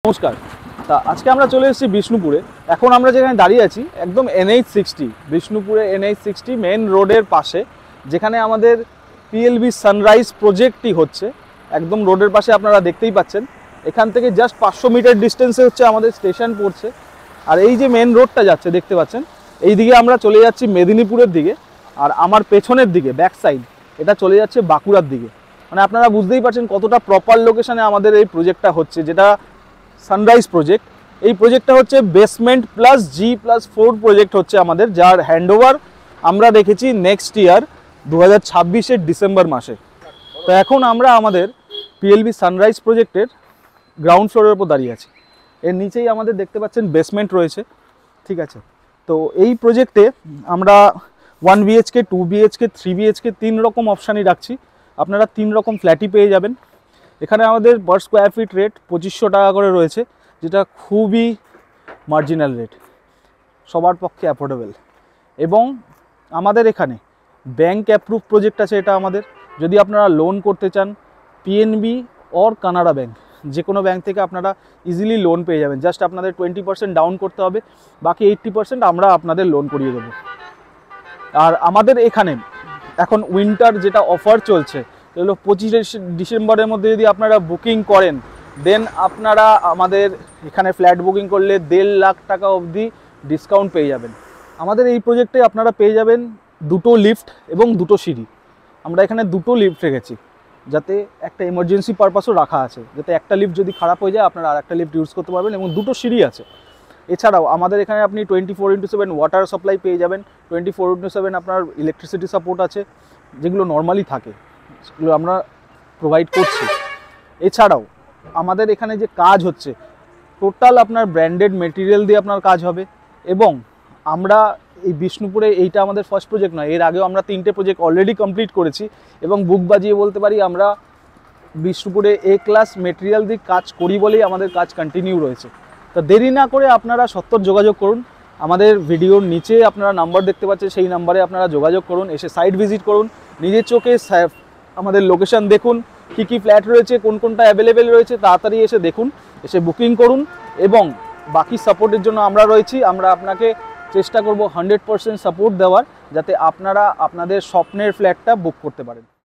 নমস্কার। তা আজকে আমরা চলে এসেছি বিষ্ণুপুরে। এখন আমরা যেখানে দাঁড়িয়ে আছি একদম NH60 বিষ্ণুপুরে NH60 মেন রোডের পাশে, যেখানে আমাদের PLB সানরাইজ প্রজেক্টটি হচ্ছে। একদম রোডের পাশে আপনারা দেখতেই পাচ্ছেন। এখান থেকে জাস্ট 500 মিটার ডিস্টেন্সে হচ্ছে আমাদের স্টেশন পড়ছে। আর এই যে মেন রোডটা যাচ্ছে দেখতে পাচ্ছেন, এই দিকে আমরা চলে যাচ্ছি মেদিনীপুরের দিকে, আর আমার পেছনের দিকে ব্যাক সাইড এটা চলে যাচ্ছে বাঁকুড়ার দিকে। মানে আপনারা বুঝতেই পারছেন কতটা প্রপার লোকেশনে আমাদের এই প্রজেক্টটা হচ্ছে, যেটা সানরাইজ প্রজেক্ট। এই প্রজেক্টটা হচ্ছে বেসমেন্ট প্লাস G+4 প্রজেক্ট হচ্ছে আমাদের, যার হ্যান্ডওভার আমরা দেখেছি নেক্সট ইয়ার 2026-এর ডিসেম্বর মাসে। তো এখন আমরা আমাদের PLB সানরাইজ প্রজেক্টের গ্রাউন্ড ফ্লোরের উপর দাঁড়িয়ে আছি। এর নিচেই আমাদের দেখতে পাচ্ছেন বেসমেন্ট রয়েছে, ঠিক আছে। তো এই প্রজেক্টে আমরা 1 BHK 2 BHK 3 BHK 3 রকম অপশানই রাখছি। আপনারা 3 রকম ফ্ল্যাটই পেয়ে যাবেন। এখানে আমাদের পার স্কোয়ার ফিট রেট 2500 টাকা করে রয়েছে, যেটা খুবই মার্জিনাল রেট, সবার পক্ষে অ্যাফোর্ডেবল। এবং আমাদের এখানে ব্যাংক অ্যাপ্রুভ প্রজেক্ট আছে এটা আমাদের। যদি আপনারা লোন করতে চান PNB অর কানাড়া ব্যাংক, যে কোনো ব্যাংক থেকে আপনারা ইজিলি লোন পেয়ে যাবেন। জাস্ট আপনাদের 20% ডাউন করতে হবে, বাকি 80% আমরা আপনাদের লোন করিয়ে দেবো। আর আমাদের এখানে এখন উইন্টার যেটা অফার চলছে, এগুলো 25 ডিসেম্বরের মধ্যে যদি আপনারা বুকিং করেন, দেন আপনারা আমাদের এখানে ফ্ল্যাট বুকিং করলে 1.5 লাখ টাকা অবধি ডিসকাউন্ট পেয়ে যাবেন। আমাদের এই প্রজেক্টে আপনারা পেয়ে যাবেন 2টো লিফট এবং 2টো সিঁড়ি। আমরা এখানে 2টো লিফট রেখেছি, যাতে একটা এমার্জেন্সি পারপাসও রাখা আছে, যাতে একটা লিফট যদি খারাপ হয়ে যায় আপনারা আরেকটা লিফট ইউজ করতে পারবেন। এবং 2টো সিঁড়ি আছে। এছাড়াও আমাদের এখানে আপনি 24/7 ওয়াটার সাপ্লাই পেয়ে যাবেন। 24/7 আপনার ইলেকট্রিসিটি সাপোর্ট আছে, যেগুলো নর্মালি থাকে, সেগুলো আমরা প্রোভাইড করছি। এছাড়াও আমাদের এখানে যে কাজ হচ্ছে টোটাল আপনার ব্র্যান্ডেড মেটেরিয়াল দিয়ে আপনার কাজ হবে। এবং আমরা এই বিষ্ণুপুরে এইটা আমাদের ফার্স্ট প্রজেক্ট নয়, এর আগেও আমরা 3টে প্রজেক্ট অলরেডি কমপ্লিট করেছি। এবং বুক বাজিয়ে বলতে পারি আমরা বিষ্ণুপুরে A ক্লাস মেটেরিয়াল দিয়ে কাজ করি বলেই আমাদের কাজ কন্টিনিউ রয়েছে। তো দেরি না করে আপনারা সত্বর যোগাযোগ করুন। আমাদের ভিডিওর নিচে আপনারা নাম্বার দেখতে পাচ্ছেন, সেই নাম্বারে আপনারা যোগাযোগ করুন, এসে সাইট ভিজিট করুন, নিজের চোখে আমাদের লোকেশন দেখুন, কী কী ফ্ল্যাট রয়েছে, কোন কোনটা অ্যাভেলেবেল রয়েছে, তাড়াতাড়ি এসে দেখুন, এসে বুকিং করুন। এবং বাকি সাপোর্টের জন্য আমরা রয়েছি। আমরা আপনাকে চেষ্টা করব 100% সাপোর্ট দেওয়ার, যাতে আপনারা আপনাদের স্বপ্নের ফ্ল্যাটটা বুক করতে পারেন।